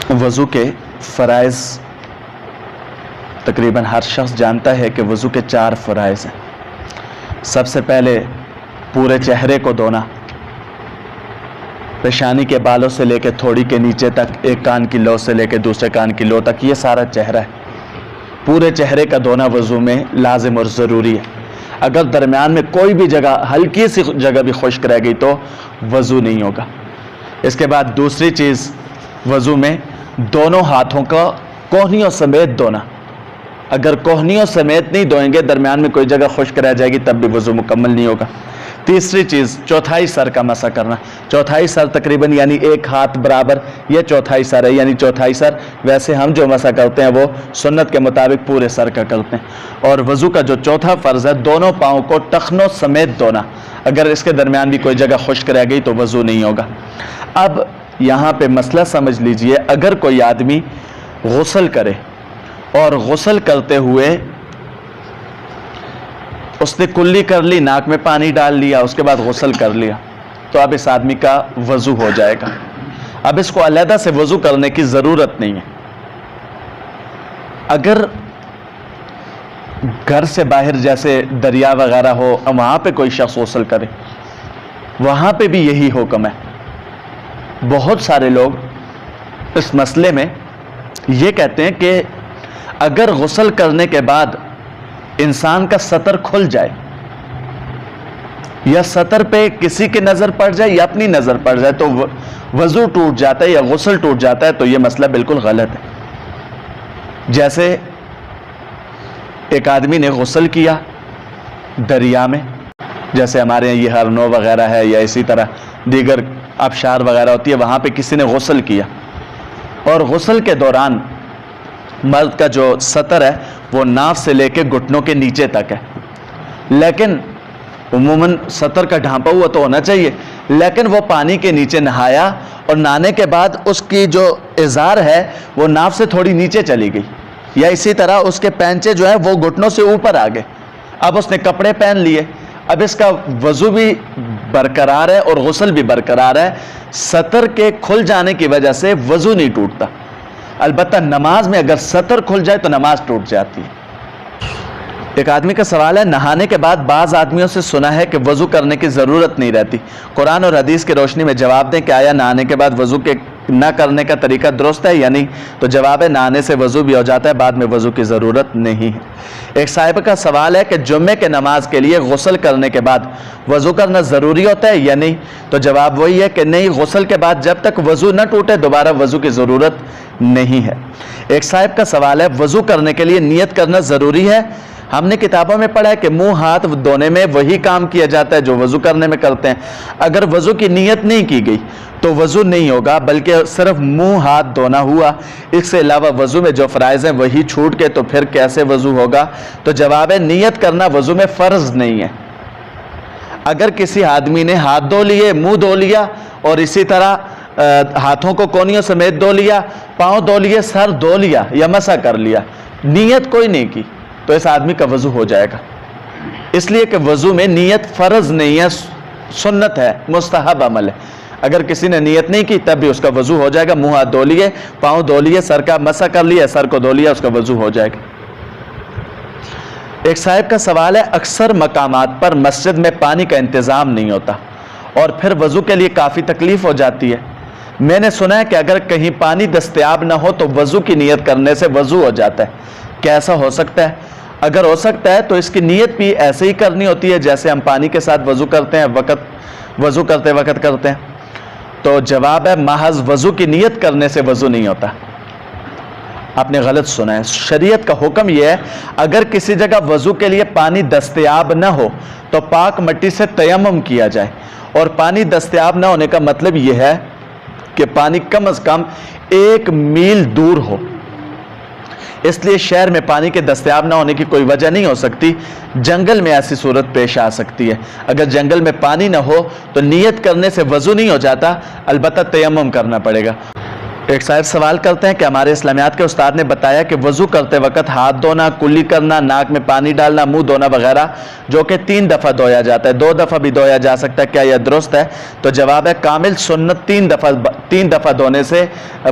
وضو کے فرائض تقریباً ہر شخص جانتا ہے کہ وضو کے 4 فرائض ہیں۔ سب سے پہلے پورے چہرے کو دھونا، پیشانی کے بالوں سے لے کے تھوڑی کے نیچے تک، ایک کان کی لو سے لے کے دوسرے کان کی لو تک، یہ سارا چہرہ ہے۔ پورے چہرے کا دھونا وضو میں لازم اور ضروری ہے۔ اگر درمیان میں کوئی بھی جگہ، ہلکی سی جگہ بھی خشک رہ گئی تو وضو نہیں ہوگا۔ اس کے بعد دوسری چیز، وضو میں دونوں ہاتھوں کا کوہنیوں سمیت دھونا۔ اگر کوہنیوں سمیت نہیں دھوئیں گے، درمیان میں کوئی جگہ خشک رہ جائے گی، تب بھی وضو مکمل نہیں ہوگا۔ تیسری چیز، چوتھائی سر کا مسح کرنا۔ چوتھائی سر تقریباً یعنی ایک ہاتھ برابر، یہ چوتھائی سر ہے، یعنی چوتھائی سر۔ ویسے ہم جو مسح کرتے ہیں وہ سنت کے مطابق پورے سر کا کرتے ہیں۔ اور وضو کا جو چوتھا فرض ہے، دونوں پاؤں کو ٹخنوں سمیت دھونا۔ اگر اس کے درمیان بھی کوئی جگہ خشک رہ گئی تو وضو نہیں ہوگا۔ اب یہاں پہ مسئلہ سمجھ لیجئے، اگر کوئی آدمی غسل کرے اور غسل کرتے ہوئے اس نے کلی کر لی، ناک میں پانی ڈال لیا، اس کے بعد غسل کر لیا، تو اب اس آدمی کا وضو ہو جائے گا۔ اب اس کو علیحدہ سے وضو کرنے کی ضرورت نہیں ہے۔ اگر گھر سے باہر جیسے دریا وغیرہ ہو، وہاں پہ کوئی شخص غسل کرے، وہاں پہ بھی یہی حکم ہے۔ بہت سارے لوگ اس مسئلے میں یہ کہتے ہیں کہ اگر غسل کرنے کے بعد انسان کا سطر کھل جائے، یا سطر پہ کسی کی نظر پڑ جائے یا اپنی نظر پڑ جائے، تو وضو ٹوٹ جاتا ہے یا غسل ٹوٹ جاتا ہے، تو یہ مسئلہ بالکل غلط ہے۔ جیسے ایک آدمی نے غسل کیا دریا میں، جیسے ہمارے یہاں یہ ہرنو وغیرہ ہے یا اسی طرح دیگر آبشار وغیرہ ہوتی ہے، وہاں پہ کسی نے غسل کیا، اور غسل کے دوران مرد کا جو سطر ہے وہ ناف سے لے کے گھٹنوں کے نیچے تک ہے، لیکن عموماً سطر کا ڈھانپا ہوا تو ہونا چاہیے، لیکن وہ پانی کے نیچے نہایا اور نہانے کے بعد اس کی جو ازار ہے وہ ناف سے تھوڑی نیچے چلی گئی، یا اسی طرح اس کے پینچے جو ہے وہ گھٹنوں سے اوپر آ گئے۔ اب اس نے کپڑے پہن لیے، اب اس کا وضو بھی برقرار ہے اور غسل بھی برقرار ہے۔ سطر کے کھل جانے کی وجہ سے وضو نہیں ٹوٹتا، البتہ نماز میں اگر سطر کھل جائے تو نماز ٹوٹ جاتی ہے۔ ایک آدمی کا سوال ہے، نہانے کے بعد بعض آدمیوں سے سنا ہے کہ وضو کرنے کی ضرورت نہیں رہتی، قرآن اور حدیث کی روشنی میں جواب دیں کہ آیا نہانے کے بعد وضو کے نہ کرنے کا طریقہ درست ہے یا نہیں؟ تو جواب ہے، نہانے سے وضو بھی ہو جاتا ہے، بعد میں وضو کی ضرورت نہیں ہے۔ ایک صاحب کا سوال ہے کہ جمعے کے نماز کے لیے غسل کرنے کے بعد وضو کرنا ضروری ہوتا ہے یا نہیں؟ تو جواب وہی ہے کہ نہیں، غسل کے بعد جب تک وضو نہ ٹوٹے دوبارہ وضو کی ضرورت نہیں ہے۔ ایک صاحب کا سوال ہے، وضو کرنے کے لیے نیت کرنا ضروری ہے؟ ہم نے کتابوں میں پڑھا ہے کہ منہ ہاتھ دھونے میں وہی کام کیا جاتا ہے جو وضو کرنے میں کرتے ہیں۔ اگر وضو کی نیت نہیں کی گئی تو وضو نہیں ہوگا، بلکہ صرف منہ ہاتھ دھونا ہوا۔ اس سے علاوہ وضو میں جو فرائض ہیں وہی چھوٹ کے تو پھر کیسے وضو ہوگا؟ تو جواب ہے، نیت کرنا وضو میں فرض نہیں ہے۔ اگر کسی آدمی نے ہاتھ دھو لیے، منہ دھو لیا، اور اسی طرح ہاتھوں کو کونیوں سمیت دھو لیا، پاؤں دھو لیے، سر دھو لیا یا مسح کر لیا، نیت کوئی نہیں کی، تو اس آدمی کا وضو ہو جائے گا۔ اس لیے کہ وضو میں نیت فرض نہیں ہے، سنت ہے، مستحب عمل ہے۔ اگر کسی نے نیت نہیں کی تب بھی اس کا وضو ہو جائے گا۔ منہ ہاتھ دھو لیے، پاؤں دھو لیے، سر کا مسح کر لیا، سر کو دھو لیا، اس کا وضو ہو جائے گا۔ ایک صاحب کا سوال ہے، اکثر مقامات پر مسجد میں پانی کا انتظام نہیں ہوتا اور پھر وضو کے لیے کافی تکلیف ہو جاتی ہے۔ میں نے سنا ہے کہ اگر کہیں پانی دستیاب نہ ہو تو وضو کی نیت کرنے سے وضو ہو جاتا ہے، کیا ایسا ہو سکتا ہے؟ اگر ہو سکتا ہے تو اس کی نیت بھی ایسے ہی کرنی ہوتی ہے جیسے ہم پانی کے ساتھ وضو کرتے ہیں، وضو کرتے وقت کرتے ہیں؟ تو جواب ہے، محض وضو کی نیت کرنے سے وضو نہیں ہوتا۔ آپ نے غلط سنا ہے، شریعت کا حکم یہ ہے، اگر کسی جگہ وضو کے لیے پانی دستیاب نہ ہو تو پاک مٹی سے تیمم کیا جائے، اور پانی دستیاب نہ ہونے کا مطلب یہ ہے کہ پانی کم از کم 1 میل دور ہو۔ اس لیے شہر میں پانی کے دستیاب نہ ہونے کی کوئی وجہ نہیں ہو سکتی، جنگل میں ایسی صورت پیش آ سکتی ہے۔ اگر جنگل میں پانی نہ ہو تو نیت کرنے سے وضو نہیں ہو جاتا، البتہ تیمم کرنا پڑے گا۔ ایک صاحب سوال کرتے ہیں کہ ہمارے اسلامیات کے استاد نے بتایا کہ وضو کرتے وقت ہاتھ دھونا، کلی کرنا، ناک میں پانی ڈالنا، منہ دھونا وغیرہ جو کہ 3 دفعہ دھویا جاتا ہے، 2 دفعہ بھی دھویا جا سکتا ہے، کیا یہ درست ہے؟ تو جواب ہے کامل سنت 3 دفعہ دھونے سے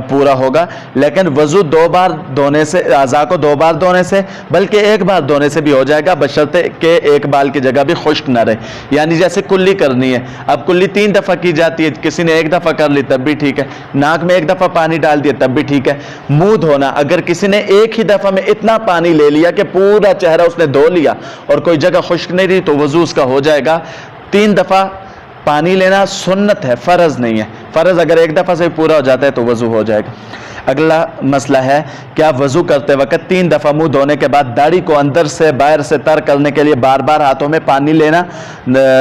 پورا ہوگا، لیکن وضو 2 بار دھونے سے، اعضاء کو 2 بار دھونے سے بلکہ 1 بار دھونے سے بھی ہو جائے گا، بشرطے کہ ایک بال کی جگہ بھی خشک نہ رہے۔ یعنی جیسے کلی کرنی ہے، اب کلی 3 دفعہ کی جاتی ہے، کسی نے 1 دفعہ کر لی تب بھی ٹھیک ہے، ناک میں 1 دفعہ پانی ڈال دیا تب بھی ٹھیک ہے۔ منہ دھونا، اگر کسی نے ایک ہی دفعہ میں اتنا پانی لے لیا کہ پورا چہرہ اس نے دھو لیا اور کوئی جگہ خشک نہیں رہی تو وضو اس کا ہو جائے گا۔ 3 دفعہ پانی لینا سنت ہے، فرض نہیں ہے، فرض اگر 1 دفعہ سے پورا ہو جاتا ہے تو وضو ہو جائے گا۔ اگلا مسئلہ ہے کیا وضو کرتے وقت 3 دفعہ منہ دھونے کے بعد داڑھی کو اندر سے باہر سے تر کرنے کے لیے بار بار ہاتھوں میں پانی لینا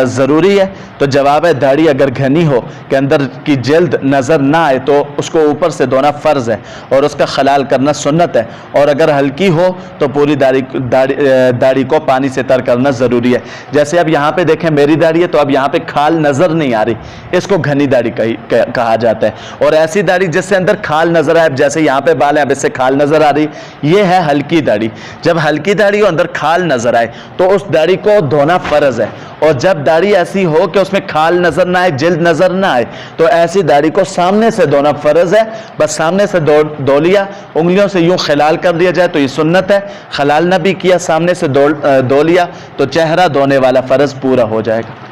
ضروری ہے؟ تو جواب ہے داڑھی اگر گھنی ہو کہ اندر کی جلد نظر نہ آئے تو اس کو اوپر سے دھونا فرض ہے اور اس کا خلال کرنا سنت ہے، اور اگر ہلکی ہو تو پوری داڑھی کو پانی سے تر کرنا ضروری ہے۔ جیسے اب یہاں پہ دیکھیں میری داڑھی ہے تو اب یہاں پہ کھال نظر نہیں آ رہی، اس کو گھنی داڑھی کہا جاتا ہے، اور ایسی داڑھی جس سے اندر کھال نظر آئے، جیسے یہاں پہ بال ہے اب اس سے کھال نظر آ رہی، یہ ہے ہلکی داڑھی۔ جب ہلکی داڑھی ہو اندر کھال نظر آئے تو اس داڑھی کو دھونا فرض ہے، اور جب داڑھی ایسی ہو کہ اس میں کھال نظر نہ آئے، جلد نظر نہ آئے، تو ایسی داڑھی کو سامنے سے دھونا فرض ہے، بس سامنے سے دھو لیا، انگلیوں سے یوں خلال کر دیا جائے تو یہ سنت ہے، خلال نہ بھی کیا سامنے سے دھو لیا تو چہرہ دھونے والا فرض پورا ہو جائے گا۔